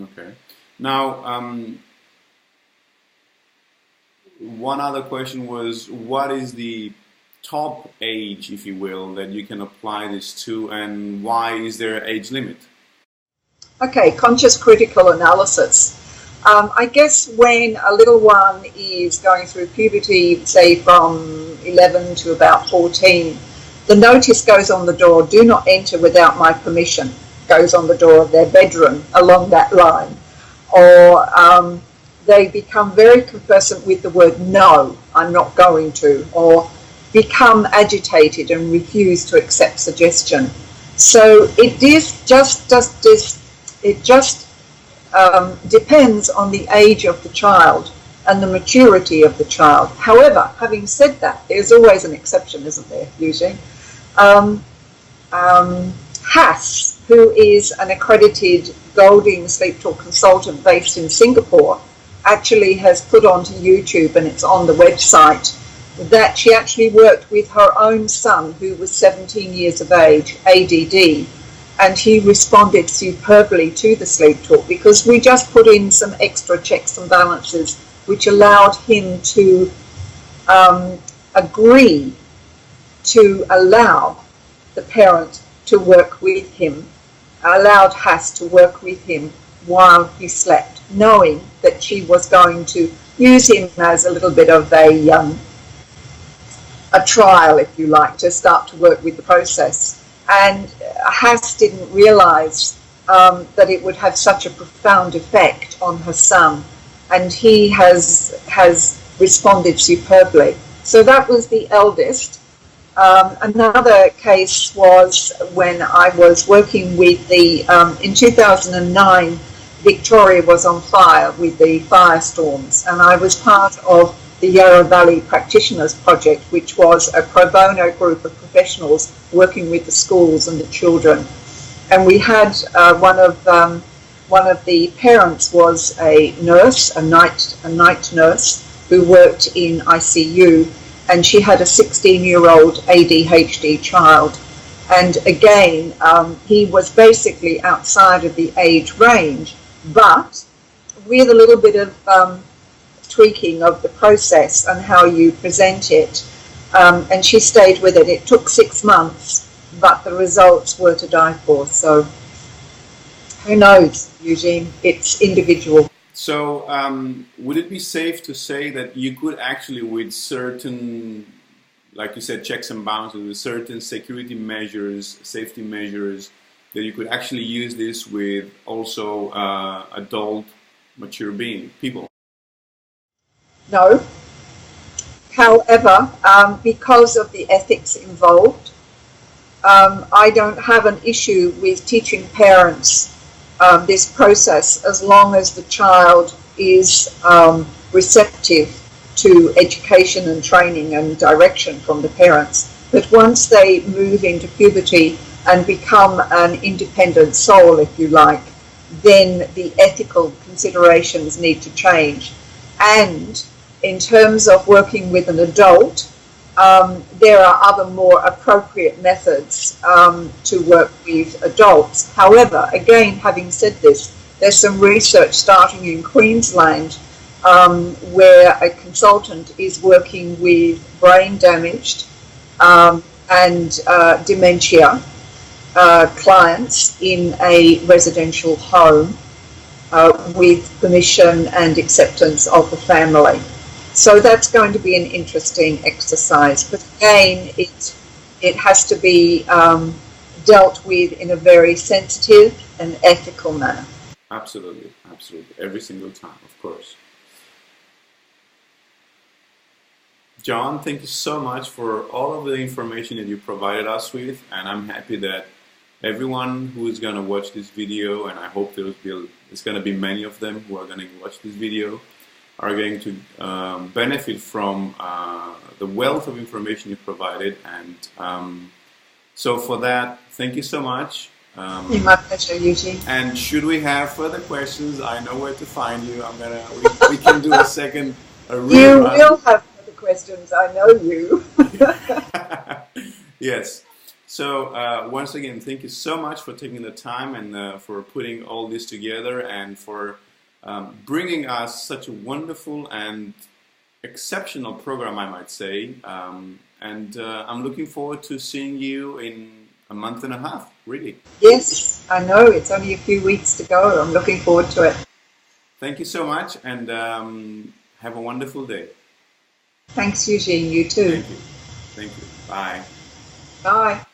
Okay. Now, one other question was, what is the top age, if you will, that you can apply this to, and why is there an age limit? Okay, conscious critical analysis. I guess when a little one is going through puberty, say from 11 to about 14, the notice goes on the door, do not enter without my permission, goes on the door of their bedroom along that line. Or they become very conversant with the word no, I'm not going to, or become agitated and refuse to accept suggestion. So it just depends on the age of the child and the maturity of the child. However, having said that, there's always an exception, isn't there, Eugen? Hass, who is an accredited Goulding SleepTalk consultant based in Singapore, actually has put onto YouTube, and it's on the website, that she actually worked with her own son, who was 17 years of age, ADD, and he responded superbly to the SleepTalk because we just put in some extra checks and balances which allowed him to agree to allow the parent to work with him, allowed Hass to work with him while he slept, knowing that she was going to use him as a little bit of a trial, if you like, to start to work with the process. And Hass didn't realise that it would have such a profound effect on her son, and he has responded superbly. So that was the eldest. Another case was when I was working with the, in 2009, Victoria was on fire with the firestorms, and I was part of the Yarra Valley Practitioners Project, which was a pro bono group of professionals working with the schools and the children. And we had one of the parents was a nurse, a night nurse, who worked in ICU, and she had a 16-year-old ADHD child. And again, he was basically outside of the age range, but with a little bit of tweaking of the process and how you present it. And she stayed with it. It took 6 months, but the results were to die for. So who knows, Eugene? It's individual. So would it be safe to say that you could actually, with certain, like you said, checks and balances, with certain security measures, safety measures, that you could actually use this with also adult, mature people? No. However, because of the ethics involved, I don't have an issue with teaching parents this process as long as the child is receptive to education and training and direction from the parents. But once they move into puberty and become an independent soul, if you like, then the ethical considerations need to change. And in terms of working with an adult, there are other more appropriate methods to work with adults. However, again, having said this, there's some research starting in Queensland where a consultant is working with brain damaged and dementia clients in a residential home with permission and acceptance of the family. So that's going to be an interesting exercise. But again, it has to be dealt with in a very sensitive and ethical manner. Absolutely, absolutely. Every single time, of course. John, thank you so much for all of the information that you provided us with, and I'm happy that everyone who is going to watch this video, and I hope there's going to be many of them who are going to watch this video, are going to benefit from the wealth of information you provided. And so for that, thank you so much. My pleasure, Eugen. And should we have further questions, I know where to find you. We can do a second rerun. You will have further questions, I know you. Yes. So once again, thank you so much for taking the time and for putting all this together and for bringing us such a wonderful and exceptional program, I might say. And I'm looking forward to seeing you in a month and a half, really. Yes, I know. It's only a few weeks to go. I'm looking forward to it. Thank you so much, and have a wonderful day. Thanks, Eugen. You too. Thank you. Thank you. Bye. Bye.